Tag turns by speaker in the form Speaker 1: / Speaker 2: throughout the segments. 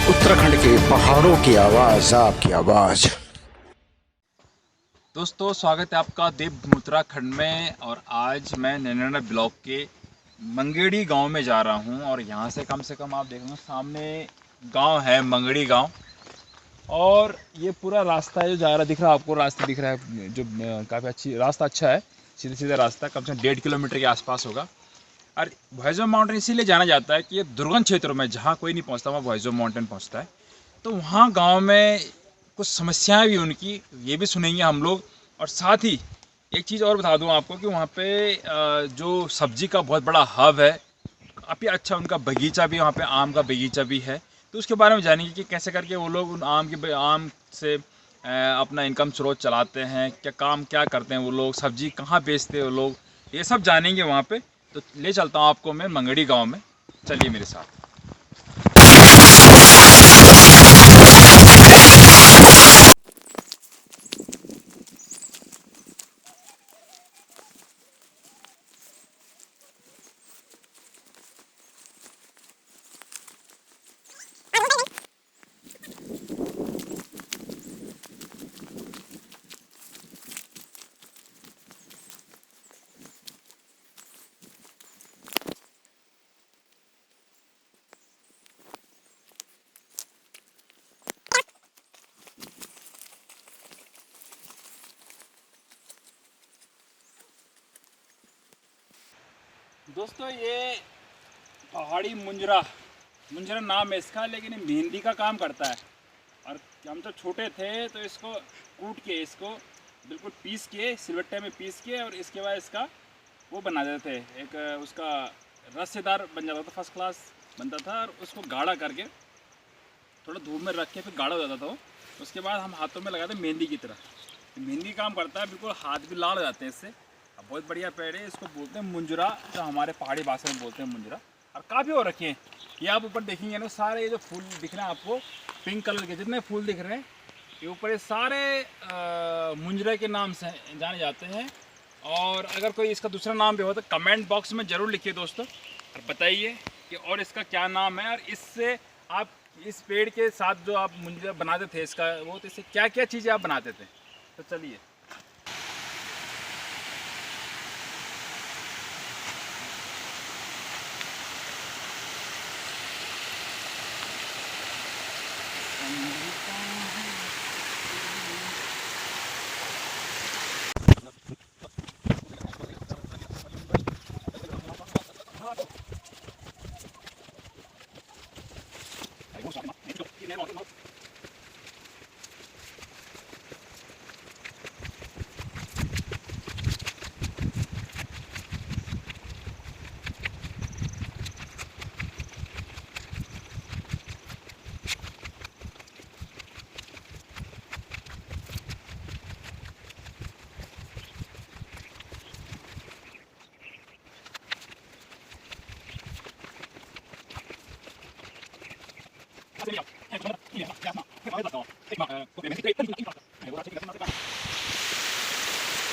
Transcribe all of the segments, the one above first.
Speaker 1: उत्तराखंड के पहाड़ों की आवाज, आपकी आवाज।
Speaker 2: दोस्तों, स्वागत है आपका देव उत्तराखंड में। और आज मैं नैनाना ब्लॉक के मंगेड़ी गांव में जा रहा हूं। और यहां से कम आप देख लो, सामने गांव है मंगेड़ी गांव। और ये पूरा रास्ता है जो जा रहा, दिख रहा है आपको, रास्ता दिख रहा है जो काफ़ी अच्छी रास्ता, अच्छा है, सीधा सीधा रास्ता, कम से कम 1.5 किलोमीटर के आसपास होगा। और भैजो माउंटेन इसीलिए जाना जाता है कि ये दुर्गम क्षेत्रों में जहाँ कोई नहीं पहुँचता वहाँ भैजो माउंटेन पहुँचता है। तो वहाँ गांव में कुछ समस्याएं भी उनकी, ये भी सुनेंगे हम लोग। और साथ ही एक चीज़ और बता दूं आपको कि वहाँ पे जो सब्जी का बहुत बड़ा हब है, काफ़ी अच्छा उनका बगीचा भी, वहाँ पे आम का बगीचा भी है। तो उसके बारे में जानेंगे कि कैसे करके वो लोग उन आम से अपना इनकम स्रोत चलाते हैं, क्या काम क्या करते हैं वो लोग, सब्जी कहाँ बेचते हैं वो लोग, ये सब जानेंगे वहाँ पे। तो ले चलता हूँ आपको मैं मंगड़ी गाँव में, चलिए मेरे साथ। दोस्तों, ये पहाड़ी मुंजरा मुंजरा नाम है इसका, लेकिन ये मेहंदी का काम करता है। और हम जब छोटे थे तो इसको कूट के, इसको बिल्कुल पीस के, सिलबट्टे में पीस के, और इसके बाद इसका वो बना देते थे, एक उसका रसेदार बन जाता था, फर्स्ट क्लास बनता था। और उसको गाढ़ा करके थोड़ा धूप में रख के फिर गाढ़ा हो जाता था वो। उसके बाद हम हाथों में लगाते मेहंदी की तरह। मेहंदी काम करता है, बिल्कुल हाथ भी लाल हो जाते हैं इससे। अब बहुत बढ़िया पेड़ है, इसको बोलते हैं मुंजरा, जो हमारे पहाड़ी भाषा में बोलते हैं मुंजरा। और काफ़ी और रखे हैं, ये आप ऊपर देखेंगे ना, सारे ये जो फूल दिख रहे हैं आपको, पिंक कलर के जितने फूल दिख रहे हैं, ये ऊपर ये सारे मुंजरा के नाम से जाने जाते हैं। और अगर कोई इसका दूसरा नाम भी हो तो कमेंट बॉक्स में ज़रूर लिखिए दोस्तों, और बताइए कि और इसका क्या नाम है। और इससे आप इस पेड़ के साथ जो आप मुंजरा बनाते थे इसका, वो तो इससे क्या क्या चीज़ें आप बनाते थे। तो चलिए।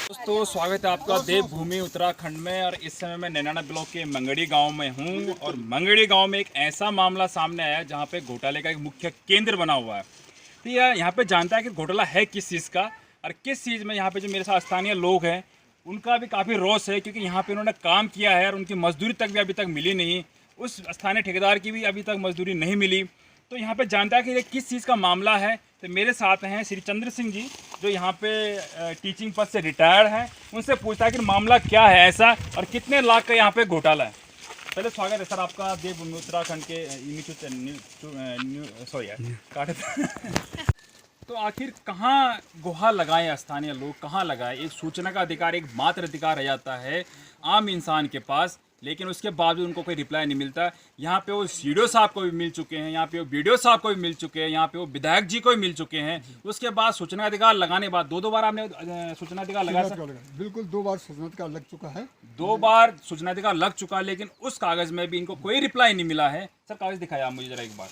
Speaker 2: दोस्तों, स्वागत है आपका देवभूमि उत्तराखंड में। और इस समय मैं नैनाना ब्लॉक के मंगड़ी गांव में हूं। और मंगड़ी गांव में एक ऐसा मामला सामने आया जहां पे घोटाले का एक मुख्य केंद्र बना हुआ है। तो यह यहाँ पे जानता है कि घोटाला है किस चीज़ का, और किस चीज़ में। यहाँ पे जो मेरे साथ स्थानीय लोग हैं उनका भी काफ़ी रोष है, क्योंकि यहाँ पे उन्होंने काम किया है और उनकी मजदूरी तक भी अभी तक मिली नहीं। उस स्थानीय ठेकेदार की भी अभी तक मजदूरी नहीं मिली। तो यहाँ पे जानता है कि ये किस चीज़ का मामला है। तो मेरे साथ हैं श्री चंद्र सिंह जी, जो यहाँ पे टीचिंग पद से रिटायर्ड हैं। उनसे पूछता है कि मामला क्या है ऐसा, और कितने लाख का यहाँ पे घोटाला है। पहले स्वागत है सर आपका देवभूमि उत्तराखंड के तो आखिर कहाँ गुहार लगाएं स्थानीय लोग, कहाँ लगाएं? एक सूचना का अधिकार, एक मात्र अधिकार रह जाता है आम इंसान के पास, लेकिन उसके बावजूद उनको कोई रिप्लाई नहीं मिलता। यहाँ पे वो सीडीओ साहब को भी मिल चुके हैं, यहाँ पे वो बीडीओ साहब को भी मिल चुके हैं, यहाँ पे वो विधायक जी को भी मिल चुके हैं। उसके बाद सूचना अधिकार लगाने के बाद दो बार आपने सूचना अधिकार लगाया सर?
Speaker 3: बिल्कुल 2 बार सूचना अधिकार लग चुका है।
Speaker 2: 2 बार सूचना अधिकार लग चुका है, लेकिन उस कागज़ में भी इनको कोई रिप्लाई नहीं मिला है। सर कागज़ दिखाया आप मुझे ज़रा एक बार।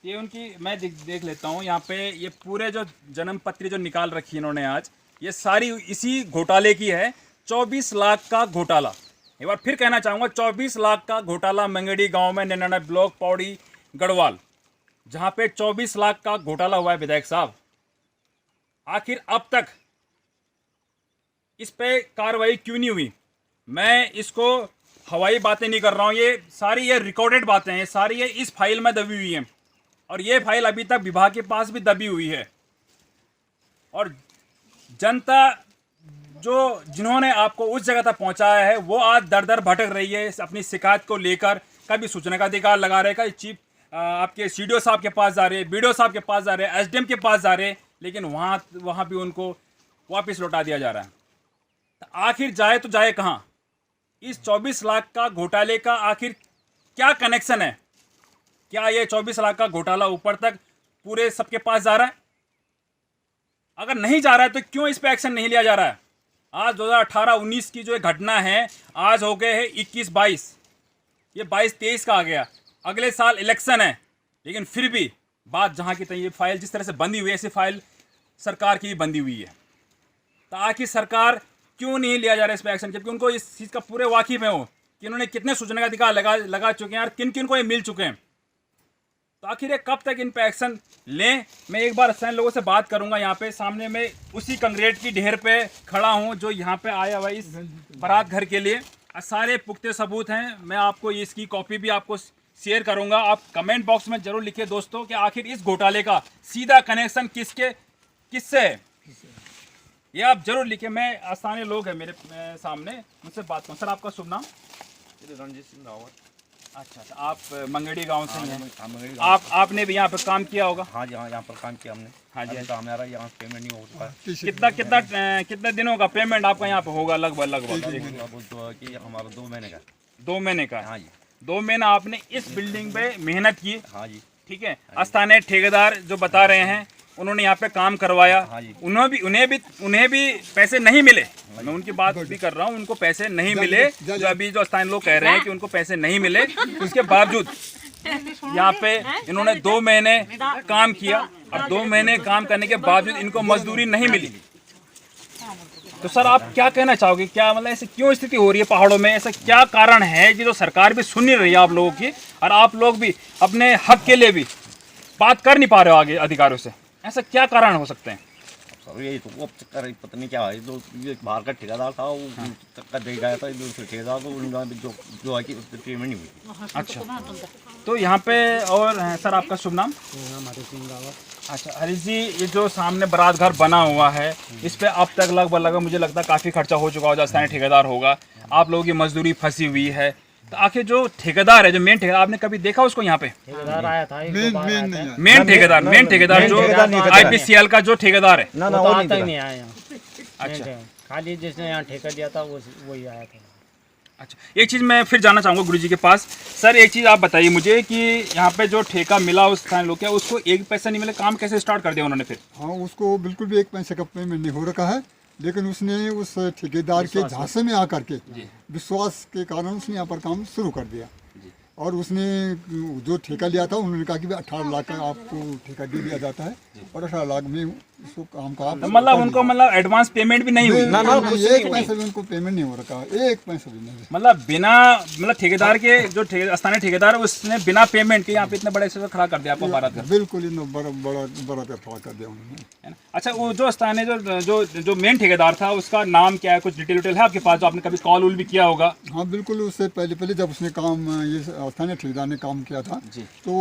Speaker 2: ये उनकी मैं देख लेता हूँ। यहाँ पे ये पूरे जो जन्म पत्री जो निकाल रखी है इन्होंने आज, ये सारी इसी घोटाले की है। 24 लाख का घोटाला, एक बार फिर कहना चाहूँगा, 24 लाख का घोटाला मंगड़ी गांव में, नैनाना ब्लॉक, पौड़ी, गढ़वाल। जहाँ पे 24 लाख का घोटाला हुआ है विधायक साहब, आखिर अब तक इस पे कार्रवाई क्यों नहीं हुई? मैं इसको हवाई बातें नहीं कर रहा हूँ, ये सारी ये रिकॉर्डेड बातें हैं, सारी ये इस फाइल में दबी हुई हैं और ये फाइल अभी तक विभाग के पास भी दबी हुई है। और जनता जो जिन्होंने आपको उस जगह तक पहुंचाया है वो आज दर दर भटक रही है अपनी शिकायत को लेकर। कभी सूचना का अधिकार लगा रहे, कभी चीफ आपके सीडीओ साहब के पास जा रहे, बीडीओ साहब के पास जा रहे, एसडीएम के पास जा रहे, लेकिन वहाँ भी उनको वापस लौटा दिया जा रहा है। तो आखिर जाए तो जाए कहाँ? इस 24 लाख का घोटाले का आखिर क्या कनेक्शन है? क्या ये 24 लाख का घोटाला ऊपर तक पूरे सबके पास जा रहा है? अगर नहीं जा रहा है तो क्यों इस पे एक्शन नहीं लिया जा रहा है? आज 2018-19 की जो घटना है, आज हो गए हैं 21-22, ये 22-23 का आ गया। अगले साल इलेक्शन है, लेकिन फिर भी बात जहाँ की तहीं, ये फाइल जिस तरह से बंदी हुई है, ऐसी फाइल सरकार की भी बंदी हुई है। तो आखिर सरकार क्यों नहीं लिया जा रहा है इस पर एक्शन? जबकि उनको इस चीज़ का पूरे वाकिफ है वो कि उन्होंने कितने सूचना का अधिकार लगा चुके हैं और किन किन को ये मिल चुके हैं। तो आखिर ये कब तक इन पे एक्शन लें? मैं एक बार स्थानीय लोगों से बात करूंगा। यहाँ पे सामने में उसी कंक्रीट की ढेर पे खड़ा हूँ जो यहाँ पे आया हुआ इस बारात घर के लिए। सारे पुख्ते सबूत हैं, मैं आपको इसकी कॉपी भी आपको शेयर करूंगा। आप कमेंट बॉक्स में जरूर लिखिए दोस्तों कि आखिर इस घोटाले का सीधा कनेक्शन किससे है, ये आप जरूर लिखिए। मैं स्थानीय लोग हैं मेरे सामने, मुझसे बात करूँ। सर आपका शुभ नाम?
Speaker 4: रणजीत सिंह रावत।
Speaker 2: अच्छा, आप मंगेड़ी गांव से ही हैं? आपने भी यहाँ पे काम किया होगा?
Speaker 4: हाँ जी, हाँ, यहाँ पर काम किया हमने।
Speaker 2: हाँ जी,
Speaker 4: तो हमारा यहाँ पेमेंट नहीं हो चुका।
Speaker 2: कितना दिनों का पेमेंट आपका यहाँ पे होगा? लगभग
Speaker 4: कि हमारा 2 महीने का।
Speaker 2: 2 महीने का?
Speaker 4: हाँ जी,
Speaker 2: 2 महीना आपने इस बिल्डिंग पे मेहनत की।
Speaker 4: हाँ जी,
Speaker 2: ठीक है। स्थानीय ठेकेदार जो बता रहे हैं उन्होंने यहाँ पे काम करवाया,
Speaker 4: हाँ जी।
Speaker 2: उन्हें भी पैसे नहीं मिले। मैं उनकी बात भी कर रहा हूँ, उनको पैसे नहीं मिले। जो अभी जो स्थानीय लोग कह रहे हैं कि उनको पैसे नहीं मिले, उसके बावजूद यहाँ पे इन्होंने 2 महीने काम किया और 2 महीने काम करने के बावजूद इनको मजदूरी नहीं मिली। तो सर आप क्या कहना चाहोगे? क्या मतलब ऐसे क्यों स्थिति हो रही है पहाड़ों में? ऐसा क्या कारण है कि जो सरकार भी सुन नहीं रही है आप लोगों की और आप लोग भी अपने हक के लिए भी बात कर नहीं पा रहे हो आगे अधिकारियों से? ऐसा क्या कारण हो सकते हैं?
Speaker 4: सर यही तो अब चक्कर पता नहीं क्या है। जो ये बाहर का ठेकेदार था वो चक्कर दे गया था, दूसरे ठेकेदार तो उनका जो है कि पेमेंट नहीं हुई।
Speaker 2: अच्छा, तो यहाँ पे और सर आपका शुभ नाम? अच्छा हरीश जी, ये जो सामने बारात घर बना हुआ है, इस पे अब तक लगभग मुझे लगता है काफ़ी खर्चा हो चुका होगा। स्थानीय ठेकेदार होगा, आप लोगों की मजदूरी फंसी हुई है। तो आखिर जो ठेकेदार है, जो मेन ठेकेदार, आपने कभी देखा उसको यहाँ पे?
Speaker 5: ठेकेदार आया था,
Speaker 2: मेन ठेकेदार जो IPCL का जो ठेकेदार है
Speaker 5: ना वो आता ही नहीं आया यहाँ।
Speaker 2: अच्छा,
Speaker 5: खाली जिसने यहाँ ठेका दिया था वही आया था।
Speaker 2: अच्छा, एक चीज़ मैं फिर जानना चाहूँगा गुरुजी के पास। सर एक चीज़ आप बताइए मुझे कि यहाँ पे जो ठेका मिला उस स्थानीय लोग, क्या उसको एक पैसा नहीं मिला? काम कैसे स्टार्ट कर दिया उन्होंने फिर?
Speaker 3: हाँ, उसको बिल्कुल भी 1 पैसे का पेमेंट नहीं हो रखा है, लेकिन उसने उस ठेकेदार के झांसे में आकर के विश्वास के कारण उसने यहाँ पर काम शुरू कर दिया। और उसने जो ठेका लिया था उन्होंने कहा कि 18 लाख का आपको ठेका दे दिया जाता है और 18 लाख में उसको काम का
Speaker 2: मतलब उनको मतलब एडवांस पेमेंट भी नहीं हुई?
Speaker 3: ना, 1 पैसा भी उनको पेमेंट नहीं हो रखा, 1 पैसा भी नहीं।
Speaker 2: मतलब बिना ठेकेदार के जो स्थानीय ठेकेदार है उसने बिना पेमेंट के यहाँ पे इतने बड़े से खड़ा कर दिया आपको बारात घर?
Speaker 3: बिल्कुल बड़ा खड़ा कर दिया उन्होंने।
Speaker 2: अच्छा, वो जो स्थानीय जो मेन ठेकेदार था उसका नाम क्या है? कुछ डिटेल है आपके पास जो आपने कभी कॉल वॉल भी किया होगा?
Speaker 3: हाँ बिल्कुल, उससे पहले जब उसने काम ये स्थानीय ठेकेदार ने काम किया था तो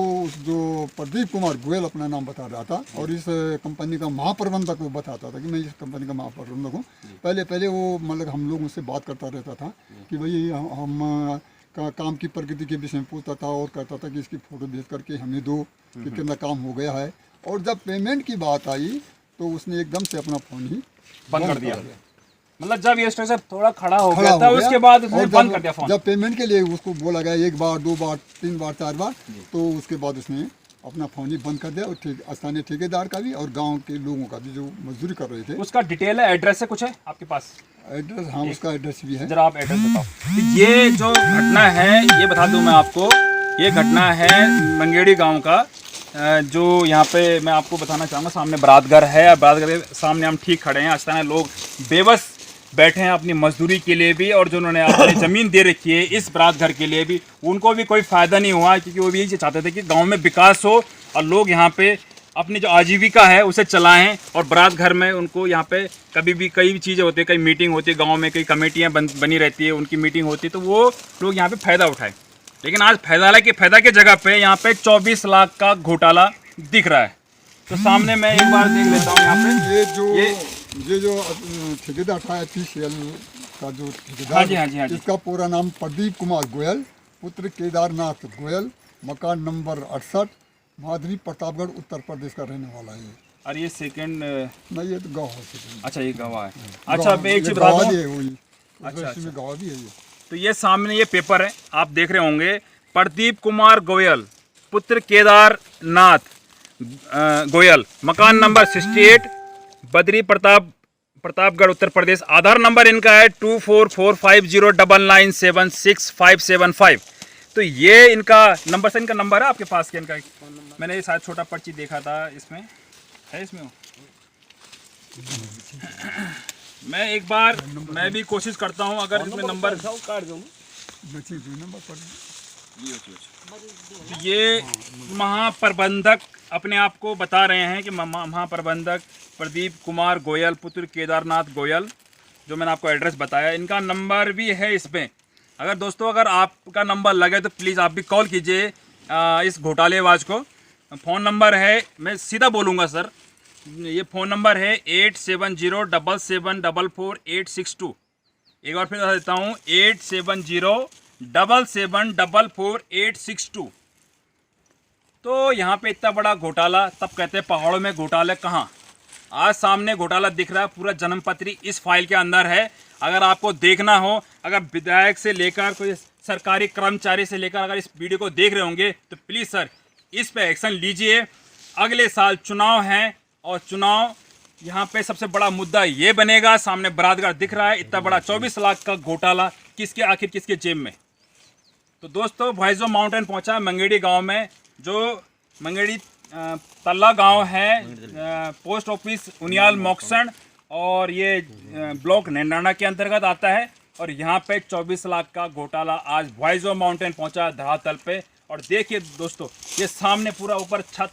Speaker 3: जो प्रदीप कुमार गोयल अपना नाम बता रहा था और इस कंपनी का महाप्रबंधक वो बताता था कि मैं इस कंपनी का महाप्रबंधक हूँ। पहले वो मतलब हम लोगों से बात करता रहता था कि भाई हम काम की प्रगति के विषय में पूछता था और कहता था कि इसकी फ़ोटो भेज करके हमें दो कि कितना काम हो गया है। और जब पेमेंट की बात आई तो उसने एकदम से अपना फ़ोन ही
Speaker 2: बंद कर दिया। मतलब जब ये स्ट्रक्चर थोड़ा खड़ा हो गया था उसके बाद उसने बंद कर दिया फोन।
Speaker 3: जब पेमेंट के लिए उसको बोला गया 1 बार 2 बार 3 बार 4 बार, तो उसके बाद उसने अपना फोन ही बंद कर दिया। और स्थानीय ठेकेदार का भी और गांव के लोगों का भी जो मजदूरी कर रहे थे।
Speaker 2: उसका डिटेल है, एड्रेस है कुछ है आपके पास?
Speaker 3: एड्रेस, हाँ उसका एड्रेस भी है।
Speaker 2: जरा आप एड्रेस बताओ। तो ये जो घटना है ये बता दूं मैं आपको, ये घटना है मंगेड़ी गाँव का। जो यहाँ पे मैं आपको बताना चाहूँगा, सामने बारात घर है, बारात घर के सामने हम ठीक खड़े हैं। स्थानीय लोग बेबस बैठे हैं अपनी मजदूरी के लिए भी, और जो उन्होंने अपनी ज़मीन दे रखी है इस बारात घर के लिए भी, उनको भी कोई फ़ायदा नहीं हुआ, क्योंकि वो भी यही चाहते थे कि गांव में विकास हो और लोग यहाँ पे अपनी जो आजीविका है उसे चलाएं। और बारात घर में उनको यहाँ पे कभी भी कई भी चीज़ें होती है, कई मीटिंग होती है गाँव में, कई कमेटियाँ बनी रहती है, उनकी मीटिंग होती है, तो वो लोग यहाँ पर फ़ायदा उठाएँ। लेकिन आज फ़ायदा की जगह पर यहाँ पर 24 लाख का घोटाला दिख रहा है। तो सामने मैं एक बार देख लेता हूँ यहाँ पे
Speaker 3: ये जो ठेकेदार था HPCL का जो ठेकेदार,
Speaker 2: हाँ जी।
Speaker 3: इसका पूरा नाम प्रदीप कुमार गोयल, पुत्र केदारनाथ गोयल, मकान नंबर 68, माधुरी प्रतापगढ़, उत्तर प्रदेश का रहने वाला है।
Speaker 2: और ये सेकंड
Speaker 3: नहीं, ये तो गाँव है।
Speaker 2: अच्छा, ये गवाह है। अच्छा, मैं एक चीज़ बता दूँ।
Speaker 3: अच्छा, गाँव भी है ये।
Speaker 2: तो ये सामने ये पेपर है, आप देख रहे होंगे, प्रदीप कुमार गोयल, पुत्र केदारनाथ गोयल, मकान नंबर 68, बद्री प्रतापगढ़, उत्तर प्रदेश। आधार नंबर इनका है 244509976575। तो ये इनका नंबर से, इनका नंबर है आपके पास क्या? इनका मैंने ये शायद छोटा पर्ची देखा था, इसमें है, इसमें हो। मैं एक बार मैं भी कोशिश करता हूँ, अगर इसमें नंबर ये महाप्रबंधक अपने आप को बता रहे हैं कि महाप्रबंधक प्रदीप कुमार गोयल, पुत्र केदारनाथ गोयल, जो मैंने आपको एड्रेस बताया, इनका नंबर भी है इसमें। अगर दोस्तों, अगर आपका नंबर लगे तो प्लीज़ आप भी कॉल कीजिए इस घोटालेबाज को। फ़ोन नंबर है, मैं सीधा बोलूँगा सर, ये फ़ोन नंबर है 8707744862। एक बार फिर बता देता हूँ, 8707744862। तो यहाँ पे इतना बड़ा घोटाला, तब कहते हैं पहाड़ों में घोटाले कहाँ। आज सामने घोटाला दिख रहा है, पूरा जन्मपत्री इस फाइल के अंदर है। अगर आपको देखना हो, अगर विधायक से लेकर कोई सरकारी कर्मचारी से लेकर अगर इस वीडियो को देख रहे होंगे, तो प्लीज़ सर इस पे एक्शन लीजिए। अगले साल चुनाव हैं, और चुनाव यहाँ पे सबसे बड़ा मुद्दा ये बनेगा। सामने बरातघर दिख रहा है, इतना बड़ा 24 लाख का घोटाला आखिर किसके जेब में। तो दोस्तों, वॉइस ऑफ माउंटेन पहुँचा मंगेड़ी गाँव में, जो मंगेड़ी तल्ला गांव है, पोस्ट ऑफिस उनियाल मोक्सण, और ये ब्लॉक नैनाना के अंतर्गत आता है। और यहाँ पे 24 लाख का घोटाला आज वॉइस ऑफ माउंटेन पहुँचा धरातल पे। और देखिए दोस्तों, ये सामने पूरा ऊपर छत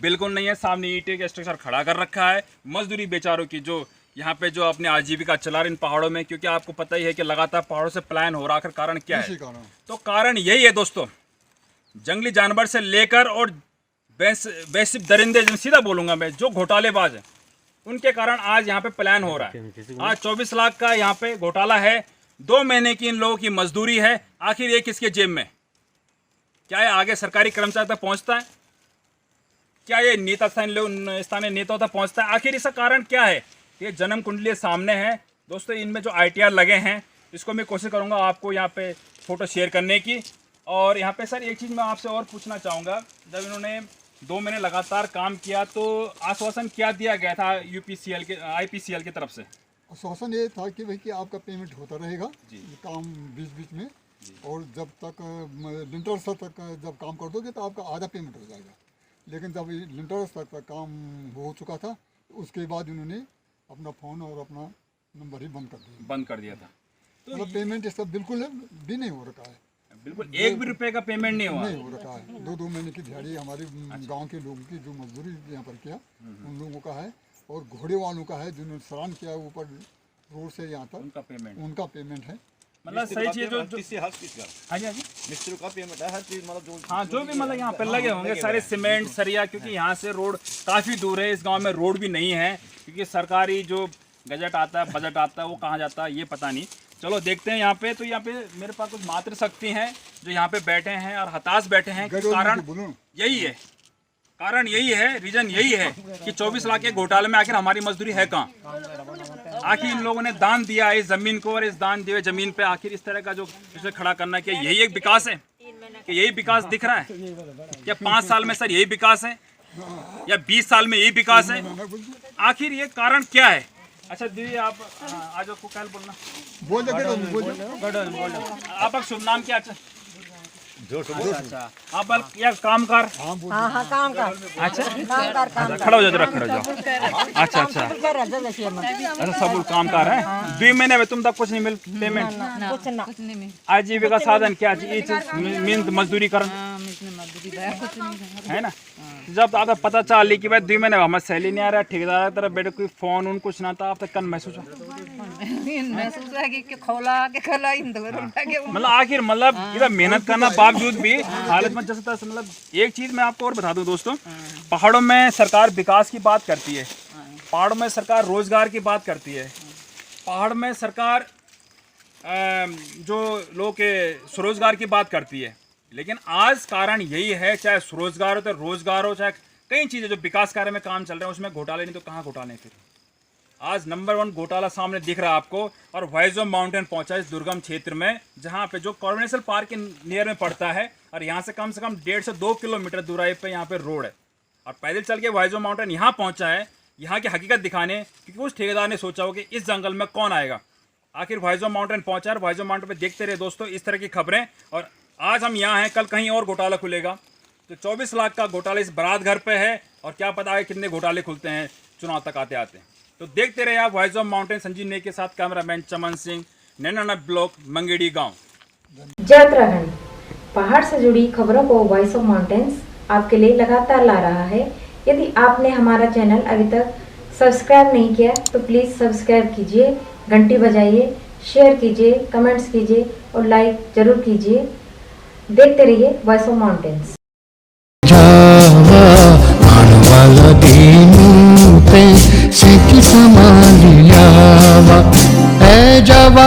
Speaker 2: बिल्कुल नहीं है, सामने ईंटें का स्ट्रक्चर खड़ा कर रखा है। मजदूरी बेचारों की जो यहाँ पे जो अपनी आजीविका चला रहे इन पहाड़ों में, क्योंकि आपको पता ही है कि लगातार पहाड़ों से पलायन हो रहा है। कारण क्या है? तो कारण यही है दोस्तों, जंगली जानवर से लेकर और वैश्विक दरिंदे, सीधा बोलूँगा मैं, जो घोटालेबाज हैं, उनके कारण आज यहाँ पे पलायन हो रहा है। आज 24 लाख का यहाँ पे घोटाला है। 2 महीने की इन लोगों की मजदूरी है। आखिर ये किसके जेब में? क्या ये आगे सरकारी कर्मचारी तक पहुँचता है? क्या ये नेता स्थानीय नेताओं तक पहुँचता है? आखिर इसका कारण क्या है? ये जन्म कुंडली सामने है दोस्तों। इनमें जो ITR लगे हैं, इसको मैं कोशिश करूँगा आपको यहाँ पे फ़ोटो शेयर करने की। और यहाँ पे सर एक चीज़ मैं आपसे और पूछना चाहूँगा, जब इन्होंने 2 महीने लगातार काम किया तो आश्वासन क्या दिया गया था IPCL की तरफ से?
Speaker 3: आश्वासन ये था कि भाई कि आपका पेमेंट होता रहेगा काम बीच में, और जब तक लिंटर स्तर तक जब काम कर दोगे तो आपका आधा पेमेंट हो जाएगा। लेकिन जब लिंटर स्तर तक काम हो चुका था, उसके बाद इन्होंने अपना फ़ोन और अपना नंबर ही बंद कर दिया था। तो मतलब पेमेंट इसका बिल्कुल भी नहीं हो रखा है,
Speaker 2: बिल्कुल 1 भी रुपए का पेमेंट नहीं हुआ,
Speaker 3: नहीं हो रखा है। 2 महीने की दिहाड़ी हमारे गांव के लोगों की जो मजदूरी यहाँ पर किया, उन लोगों का है, और घोड़े वालों का है जिन्होंने श्रान किया ऊपर रोड से यहाँ तक, उनका पेमेंट है।
Speaker 2: मतलब सही चीज़ जो हाँ जी
Speaker 4: मिस्त्री का पेमेंट है, हर चीज़ मतलब
Speaker 2: हाँ जो भी मतलब यहाँ पे लगे होंगे सारे सीमेंट सरिया, क्योंकि यहाँ से रोड काफ़ी दूर है। इस गांव में रोड भी नहीं है, क्योंकि सरकारी जो बजट आता है वो कहाँ जाता है ये पता नहीं। चलो देखते हैं यहाँ पे। तो यहाँ पे मेरे पास कुछ मातृशक्ति हैं जो यहाँ पे बैठे हैं और हताश बैठे हैं। कारण यही है, रीजन यही है कि 24 लाख के घोटाले में आखिर हमारी मजदूरी है कहाँ? आखिर इन लोगों ने दान दिया इस जमीन को, और इस दान दिए जमीन पे आखिर इस तरह का जो इसे खड़ा करना, क्या यही एक विकास है? कि यही विकास दिख रहा है? या 5 साल में सर यही विकास है, या 20 साल में यही विकास है? आखिर ये कारण क्या है? अच्छा दीदी आप आज आपको कल बोलना,
Speaker 3: बोल
Speaker 2: आपका शुभ नाम क्या? अच्छा आप बल्कि या काम कर
Speaker 6: हाँ हाँ काम कर
Speaker 2: अच्छा
Speaker 6: काम कर काम
Speaker 2: खड़ा हो जाओ जरा खड़ा हो जाओ अच्छा अच्छा
Speaker 6: कर रहा है जैसे हम
Speaker 2: अच्छा सब काम कर रहे हैं 2 महीने में तुम तक कुछ नहीं मिल पेमेंट
Speaker 6: कुछ ना
Speaker 2: आजीविका साधन क्या चीज मेहनत मजदूरी करन है ना जब आपको पता चल कि भाई 2 महीने हमें सैलरी नहीं आ रहा ठेकेदार की तरफ बेटे कोई फोन उन कुछ ना था आप तक कन महसूस
Speaker 7: महसूस है कि खोला के खला
Speaker 2: मतलब आखिर मतलब इधर मेहनत करना बावजूद भी हालत में जैसे तैसे मतलब एक चीज़ मैं आपको और बता दूं दोस्तों, पहाड़ों में सरकार विकास की बात करती है, पहाड़ों में सरकार रोजगार की बात करती है, पहाड़ में सरकार जो लोग के स्वरोजगार की बात करती है, लेकिन आज कारण यही है चाहे स्वरोजगार हो तो रोजगार हो, चाहे कई चीज़ें जो विकास कार्य में काम चल रहे हैं उसमें घोटाले नहीं तो कहाँ घोटाले फिर। आज नंबर 1 घोटाला सामने दिख रहा है आपको और वाइजो माउंटेन पहुंचा इस दुर्गम क्षेत्र में जहां पे जो कॉर्बेट पार्क के नियर में पड़ता है और यहां से कम 1.5 से 2 किलोमीटर दूराई पे यहां पे रोड है और पैदल चल के वाइजो माउंटेन यहां पहुंचा है यहां की हकीकत दिखाने, क्योंकि उस ठेकेदार ने सोचा हो कि इस जंगल में कौन आएगा। आखिर वाइजो माउंटेन पहुंचा और वाइजो माउंटेन पर देखते रहे दोस्तों इस तरह की खबरें। और आज हम यहाँ हैं, कल कहीं और घोटाला खुलेगा। तो 24 लाख का घोटाला इस बारात घर पे है और क्या पता है कितने घोटाले खुलते हैं चुनाव तक आते आते। तो देखते रहे आप वॉइस ऑफ माउंटेन। संजीव ने के साथ कैमरामैन चमन सिंह, नैना ब्लॉक, मंगेड़ी गांव।
Speaker 8: जय उत्तराखंड। पहाड़ से जुड़ी खबरों को वॉइस ऑफ माउंटेन्स आपके लिए लगातार ला रहा है। यदि आपने हमारा चैनल अभी तक सब्सक्राइब नहीं किया तो प्लीज़ सब्सक्राइब कीजिए, घंटी बजाइए, शेयर कीजिए, कमेंट्स कीजिए और लाइक जरूर कीजिए। देखते रहिए वॉइस ऑफ माउंटेन्स।
Speaker 1: से किस मालियावा ए जावा